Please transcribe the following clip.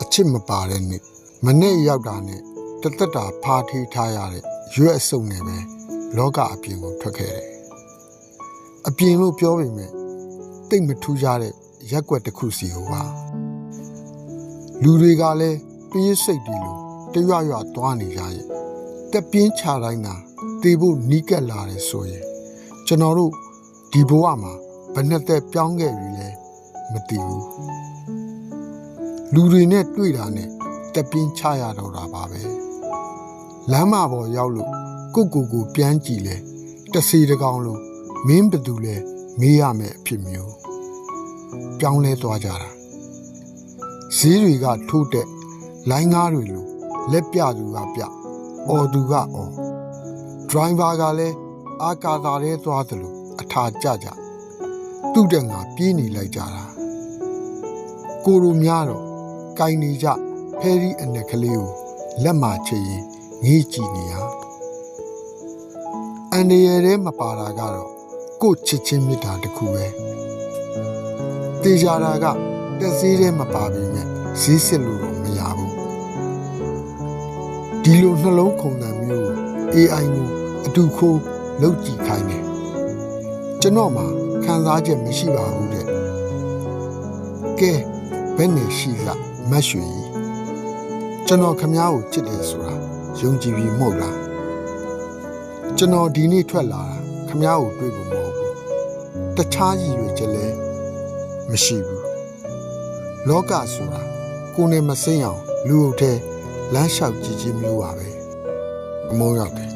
အချစ်မပါတဲ့နေ့မနေ့ရောက်တာနဲ့တသက်တာဖားထေးထားရတဲ့ရွက်အစုံနဲ့ပဲလောကအပြင်ကိုထွက်ခဲ့တယ်အပြင်လို့ပြောပေမဲ့တိတ်မထူးကြတဲ့ရက်ွက်တစ်ခုစီကိုပါလူတွေကလည်းပြေးစိတ်တွေလို့တရွရွသွားနေကြရဲ့တက်ပြင်းချတိုင်းသာတေဖို့နီးကပ်လာတယ်ဆိုရင်ကျွန်တော်တို့ဒီဘဝမှာဘယ်နှစ်သက်ပြောင်းခဲ့ပြီလဲမသိဘူးလူတွေနဲ့တွေ့တာနဲ့တက်ပြင်းချရတော့တာပါပဲလမ်းမပေါ်ရောက်လို့ကိုပြန်ကြည့်လဲတစီတကောင်လို့မင်းဘသူလဲမေးရမယ်အဖြစ်မျိုးပြောင်းလဲသွားကြတာဈေးတွေကထိုးတက်လိုင်းကားတွေလို့လက်ပြသူကပြအော်သူကအော်ဒရိုင်ဘာကလည်းအာကာသာထဲသွားတယ်လို့အထာကြကြသူ့တက်ငါပြေးနေလိုက်ကြတာကိုလိုများတော့ကင်နေကြဖဲရီအနက်ကလေးကိုလက်မချရင်ငေးကြည့်နေရအန်ဒီရဲထဲမပါတာကတော့ကိုချစ်ချင်းမြတ်တာတခုပဲတေချာတာကတက်စေးထဲမပါပေမဲ့ဈေးစစ်လို့တော့မရဘူးဒီလိုနှလုံးခုန်တံမျိုး AI ကိုအတူခိုးလုပ်ကြည့်ခိုင်းတယ်ကျွန်တော်မှခံစားချက်မရှိပါဘူးတဲ့ကဲဘယ်နဲ့ရှိကမတ်ရွှေကြီးကျွန်တော်ခမားကိုချစ်တယ်ဆိုတာယုံကြည်ပြီးမဟုတ်လားကျွန်တော်ဒီနေ့ထွက်လာတာခမားကိုတွေ့ဖို့မဟုတ်ဘူးတခြားရည်ရွယ်ချက်လည်းမရှိဘူးလောကဆိုတာကိုယ်နဲ့မစင်းအောင်လူအုပ်ထဲလမ်းလျှောက်ကြည့်ခြင်းမျိုးပါပဲအမောရောက်တယ်